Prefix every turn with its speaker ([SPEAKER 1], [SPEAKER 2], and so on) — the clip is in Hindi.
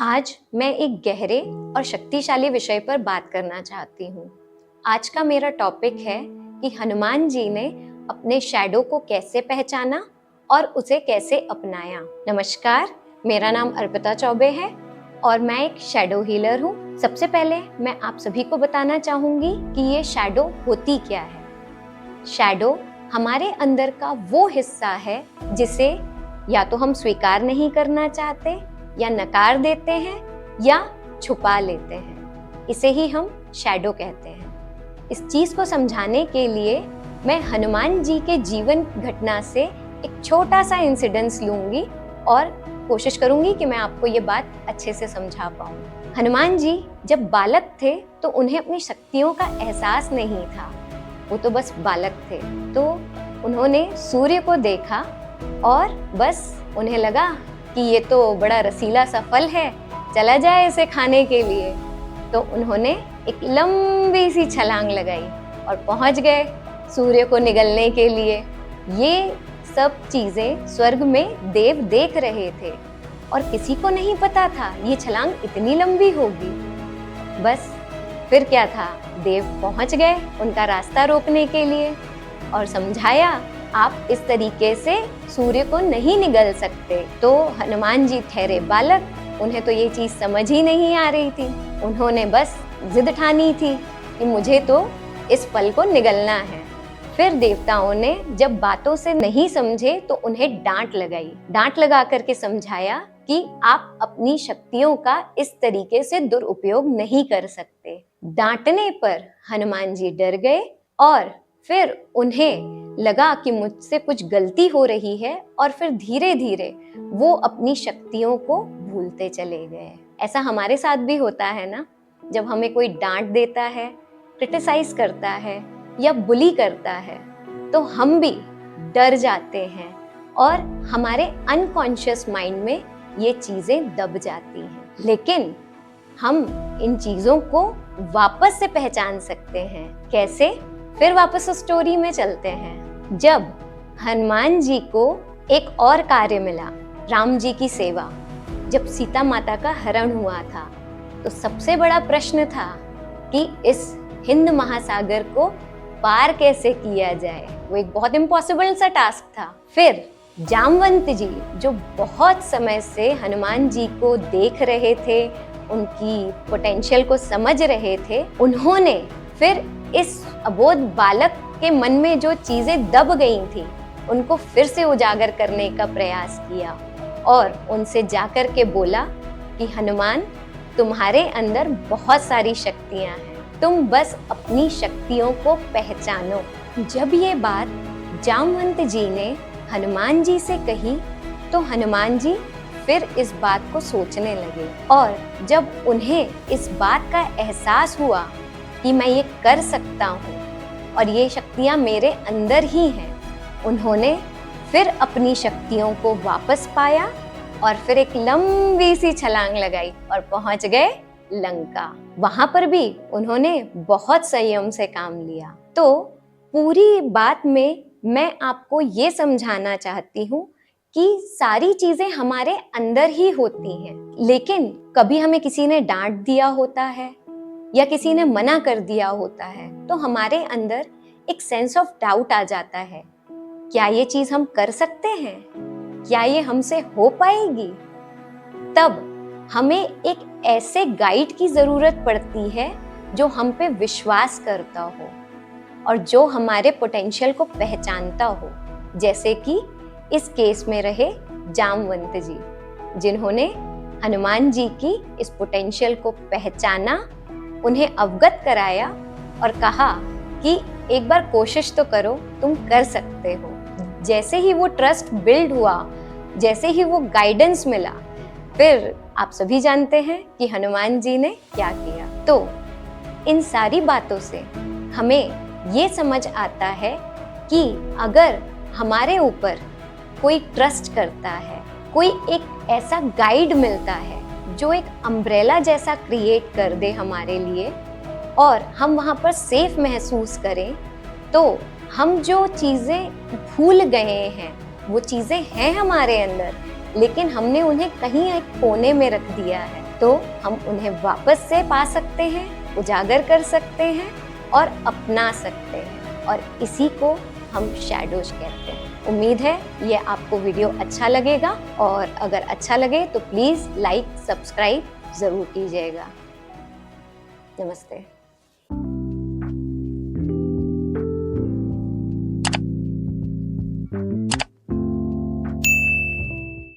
[SPEAKER 1] आज मैं एक गहरे और शक्तिशाली विषय पर बात करना चाहती हूँ। आज का मेरा टॉपिक है कि हनुमान जी ने अपने शैडो को कैसे पहचाना और उसे कैसे अपनाया। नमस्कार, मेरा नाम अर्पिता चौबे है और मैं एक शैडो हीलर हूँ। सबसे पहले मैं आप सभी को बताना चाहूँगी कि ये शैडो होती क्या है। शैडो हमारे अंदर का वो हिस्सा है जिसे या तो हम स्वीकार नहीं करना चाहते, या नकार देते हैं, या छुपा लेते हैं। इसे ही हम शैडो कहते हैं। इस चीज को समझाने के लिए मैं हनुमान जी के जीवन घटना से एक छोटा सा इंसिडेंस लूंगी और कोशिश करूंगी कि मैं आपको ये बात अच्छे से समझा पाऊं। हनुमान जी जब बालक थे तो उन्हें अपनी शक्तियों का एहसास नहीं था, वो तो बस बालक थे। तो उन्होंने सूर्य को देखा और बस उन्हें लगा कि ये तो बड़ा रसीला सा फल है, चला जाए इसे खाने के लिए। तो उन्होंने एक लंबी सी छलांग लगाई और पहुंच गए सूर्य को निगलने के लिए। ये सब चीजें स्वर्ग में देव देख रहे थे और किसी को नहीं पता था ये छलांग इतनी लंबी होगी। बस फिर क्या था, देव पहुंच गए उनका रास्ता रोकने के लिए और समझाया आप इस तरीके से सूर्य को नहीं निगल सकते। तो हनुमान जी ठहरे बालक, उन्हें तो ये चीज समझ ही नहीं आ रही थी। उन्होंने बस जिद ठानी थी कि मुझे तो इस फल को निगलना है। फिर देवताओं ने जब बातों से नहीं समझे तो उन्हें डांट लगाई। डांट लगा करके समझाया कि आप अपनी शक्तियों का इस तरीके से दुरुपयोग नहीं कर सकते। डांटने पर हनुमान जी डर गए और फिर उन्हें लगा कि मुझसे कुछ गलती हो रही है और फिर धीरे धीरे वो अपनी शक्तियों को भूलते चले गए। ऐसा हमारे साथ भी होता है ना, जब हमें कोई डांट देता है, क्रिटिसाइज करता है या बुली करता है तो हम भी डर जाते हैं और हमारे अनकॉन्शियस माइंड में ये चीजें दब जाती हैं। लेकिन हम इन चीजों को वापस से पहचान सकते हैं। कैसे? फिर वापस उस स्टोरी में चलते हैं। जब हनुमान जी को एक और कार्य मिला, राम जी की सेवा, जब सीता माता का हरण हुआ था तो सबसे बड़ा प्रश्न था कि इस हिंद महासागर को पार कैसे किया जाए। वो एक बहुत इम्पॉसिबल सा टास्क था। फिर जामवंत जी जो बहुत समय से हनुमान जी को देख रहे थे, उनकी पोटेंशियल को समझ रहे थे, उन्होंने फिर इस अबोध बालक के मन में जो चीजें दब गई थी उनको फिर से उजागर करने का प्रयास किया और उनसे जाकर के बोला कि हनुमान, तुम्हारे अंदर बहुत सारी शक्तियां हैं, तुम बस अपनी शक्तियों को पहचानो। जब ये बात जामवंत जी ने हनुमान जी से कही तो हनुमान जी फिर इस बात को सोचने लगे और जब उन्हें इस बात का एहसास हुआ कि मैं ये कर सकता हूँ और ये शक्तियाँ मेरे अंदर ही हैं, उन्होंने फिर अपनी शक्तियों को वापस पाया और फिर एक लंबी सी छलांग लगाई और पहुंच गए लंका। वहां पर भी उन्होंने बहुत संयम से काम लिया। तो पूरी बात में मैं आपको ये समझाना चाहती हूँ कि सारी चीजें हमारे अंदर ही होती हैं, लेकिन कभी हमें किसी ने डांट दिया होता है या किसी ने मना कर दिया होता है तो हमारे अंदर एक सेंस ऑफ डाउट आ जाता है। क्या ये चीज हम कर सकते हैं? क्या ये हमसे हो पाएगी? तब हमें एक ऐसे गाइड की जरूरत पड़ती है जो हम पे विश्वास करता हो और जो हमारे पोटेंशियल को पहचानता हो, जैसे कि इस केस में रहे जामवंत जी, जिन्होंने हनुमान जी की इस पोटेंशियल को पहचाना, उन्हें अवगत कराया और कहा कि एक बार कोशिश तो करो, तुम कर सकते हो। जैसे ही वो ट्रस्ट बिल्ड हुआ, जैसे ही वो गाइडेंस मिला, फिर आप सभी जानते हैं कि हनुमान जी ने क्या किया। तो इन सारी बातों से हमें ये समझ आता है कि अगर हमारे ऊपर कोई ट्रस्ट करता है, कोई एक ऐसा गाइड मिलता है जो एक अम्ब्रेला जैसा क्रिएट कर दे हमारे लिए और हम वहाँ पर सेफ महसूस करें, तो हम जो चीज़ें भूल गए हैं वो चीज़ें हैं हमारे अंदर, लेकिन हमने उन्हें कहीं एक कोने में रख दिया है। तो हम उन्हें वापस से पा सकते हैं, उजागर कर सकते हैं और अपना सकते हैं, और इसी को हम शैडोज कहते हैं। उम्मीद है ये आपको वीडियो अच्छा लगेगा, और अगर अच्छा लगे तो प्लीज़ लाइक सब्सक्राइब ज़रूर कीजिएगा। नमस्ते।